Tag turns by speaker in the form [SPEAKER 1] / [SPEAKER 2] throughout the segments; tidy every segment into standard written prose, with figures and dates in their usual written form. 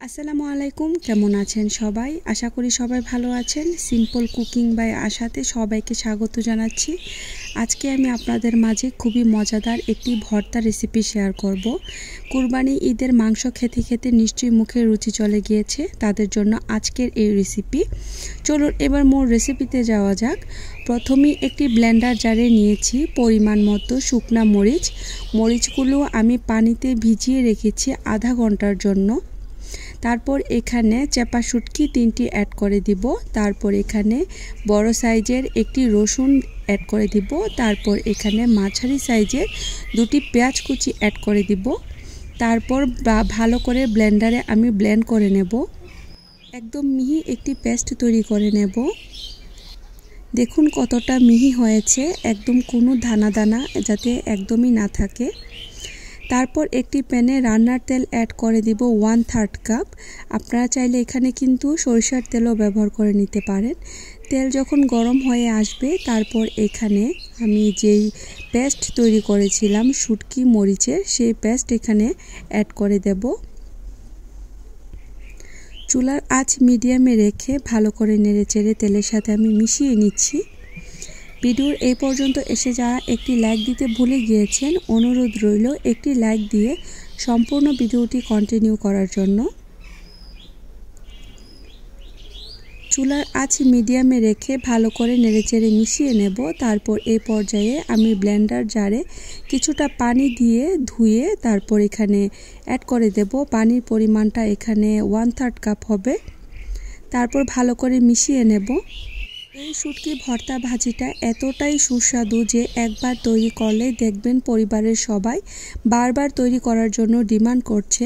[SPEAKER 1] আসসালামু আলাইকুম, কেমন আছেন সবাই? আশা করি সবাই ভালো আছেন। সিম্পল কুকিং বাই আশাতে সবাইকে স্বাগত জানাচ্ছি। আজকে আমি আপনাদের মাঝে খুবই মজাদার একটি ভর্তা রেসিপি শেয়ার করব। কুরবানি ঈদের মাংস খেতে খেতে নিশ্চয়ই মুখে রুচি চলে গিয়েছে, তাদের জন্য আজকের এই রেসিপি। চলুন এবার মূল রেসিপিতে যাওয়া যাক। প্রথমেই একটি ব্লেন্ডার জারে নিয়েছি পরিমাণ মতো শুকনা মরিচ। মরিচগুলো আমি পানিতে ভিজিয়ে রেখেছি আধা ঘন্টার জন্য। তারপর এখানে চেপা শুটকি 3টি অ্যাড করে দিব। তারপর এখানে বড় সাইজের একটি রসুন অ্যাড করে দিব। তারপর এখানে মাঝারি সাইজের 2টি পেঁয়াজ কুচি অ্যাড করে দিব। তারপর ভালো করে ব্লেন্ডারে আমি ব্লেন্ড করে নেব। একদম মিহি একটি পেস্ট তৈরি করে নেব। দেখুন কতটা মিহি হয়েছে, একদম কোনো দানা দানা যাতে একদমই না থাকে। তারপর একটি প্যানে রান্নার তেল অ্যাড করে দিব 1/3 কাপ। আপনারা চাইলে এখানে কিন্তু সরিষার তেলও ব্যবহার করে নিতে পারেন। তেল যখন গরম হয়ে আসবে, তারপর এখানে আমি যেই পেস্ট তৈরি করেছিলাম শুটকি মরিচের, সেই পেস্ট এখানে অ্যাড করে দেব। চুলার আঁচ মিডিয়ামে রেখে ভালো করে নেড়েচেড়ে তেলের সাথে আমি মিশিয়ে নিচ্ছি। ভিডিওর এই পর্যন্ত এসে যারা একটি লাইক দিতে ভুলে গিয়েছেন, অনুরোধ রইল একটি লাইক দিয়ে সম্পূর্ণ ভিডিওটি কন্টিনিউ করার জন্য। চুলার আঁচ মিডিয়ামে রেখে ভালো করে নেড়েচেড়ে মিশিয়ে নেব। তারপর এই পর্যায়ে আমি ব্লেন্ডার জারে কিছুটা পানি দিয়ে ধুয়ে তারপর এখানে অ্যাড করে দেব। পানির পরিমাণটা এখানে 1/3 কাপ হবে। তারপর ভালো করে মিশিয়ে নেব। এই শুটকি ভর্তা ভাজিটা এতটাই সুস্বাদু যে একবার তৈরি করলে দেখবেন পরিবারের সবাই বারবার তৈরি করার জন্য ডিমান্ড করছে।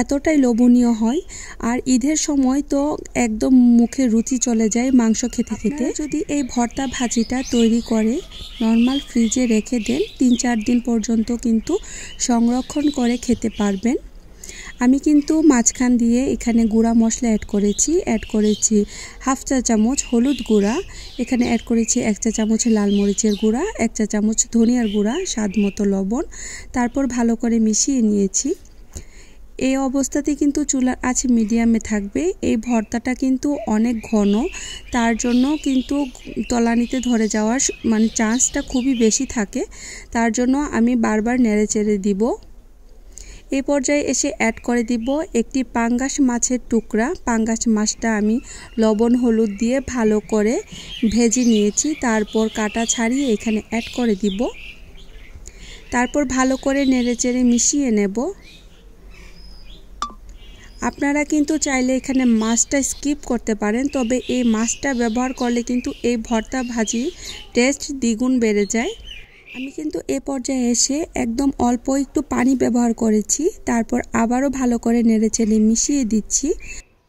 [SPEAKER 1] এতটাই লোভনীয় হয়, আর ঈদের সময় তো একদম মুখে রুচি চলে যায় মাংস খেতে খেতে। যদি এই ভর্তা ভাজিটা তৈরি করে নর্মাল ফ্রিজে রেখে দেন, 3-4 দিন পর্যন্ত কিন্তু সংরক্ষণ করে খেতে পারবেন। আমি কিন্তু মাঝখান দিয়ে এখানে গুঁড়া মশলা অ্যাড করেছি 1/2 চা চামচ হলুদ গুঁড়া, এখানে অ্যাড করেছি 1 চা চামচ লাল মরিচের গুঁড়া, 1 চা চামচ ধনিয়ার গুঁড়া, স্বাদ মতো লবণ। তারপর ভালো করে মিশিয়ে নিয়েছি। এই অবস্থাতে কিন্তু চুলার আঁচ মিডিয়ামে থাকবে। এই ভর্তাটা কিন্তু অনেক ঘন, তার জন্য কিন্তু তলানিতে ধরে যাওয়ার চান্সটা খুবই বেশি থাকে। তার জন্য আমি বারবার নেড়েচেড়ে দিব। এই পর্যায়ে এসে অ্যাড করে দিব একটি পাঙ্গাস মাছের টুকরা। পাঙ্গাস মাছটা আমি লবণ হলুদ দিয়ে ভালো করে ভেজে নিয়েছি। তারপর কাটা ছাড়িয়ে এখানে অ্যাড করে দিব। তারপর ভালো করে নেড়েচেড়ে মিশিয়ে নেব। আপনারা কিন্তু চাইলে এখানে মাছটা স্কিপ করতে পারেন, তবে এই মাছটা ব্যবহার করলে কিন্তু এই ভর্তা ভাজি টেস্ট দ্বিগুণ বেড়ে যায়। আমি কিন্তু এ পর্যায়ে এসে একদম অল্প একটু পানি ব্যবহার করেছি। তারপর আবারও ভালো করে নেড়েচেড়ে মিশিয়ে দিচ্ছি।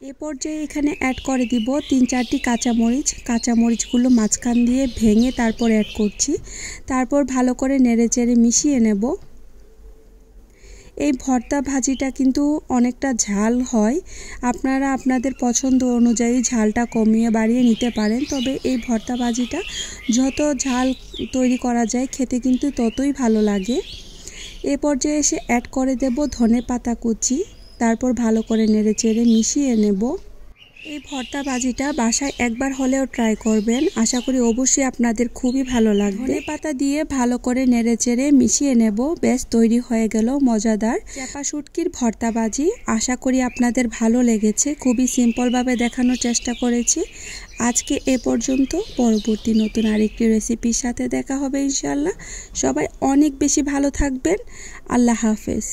[SPEAKER 1] এ পর্যায়ে এখানে অ্যাড করে দিব 3-4টি কাঁচামরিচ। কাঁচামরিচগুলো মাঝখান দিয়ে ভেঙে তারপর অ্যাড করছি। তারপর ভালো করে নেড়েচেড়ে মিশিয়ে নেব। এই ভর্তা ভাজিটা কিন্তু অনেকটা ঝাল হয়, আপনারা আপনাদের পছন্দ অনুযায়ী ঝালটা কমিয়ে বাড়িয়ে নিতে পারেন। তবে এই ভর্তা ভাজিটা যত ঝাল তৈরি করা যায় খেতে কিন্তু ততই ভালো লাগে। এ পর্যায়ে এসে অ্যাড করে দেব ধনেপাতা কুচি। তারপর ভালো করে নেড়েচেড়ে মিশিয়ে নেব। এই ভর্তা ভাজিটা বাসায় একবার হলেও ট্রাই করবেন, আশা করি অবশ্যই আপনাদের খুবই ভালো লাগবে। ধনেপাতা দিয়ে ভালো করে নেড়েচেড়ে মিশিয়ে নেব। বেশ তৈরি হয়ে গেল মজাদার চেপা শুটকির ভর্তা ভাজি। আশা করি আপনাদের ভালো লেগেছে। খুবই সিম্পলভাবে দেখানোর চেষ্টা করেছি। আজকে এ পর্যন্ত। পরবর্তী নতুন আরেকটি রেসিপির সাথে দেখা হবে ইনশাআল্লাহ। সবাই অনেক বেশি ভালো থাকবেন। আল্লাহ হাফেজ।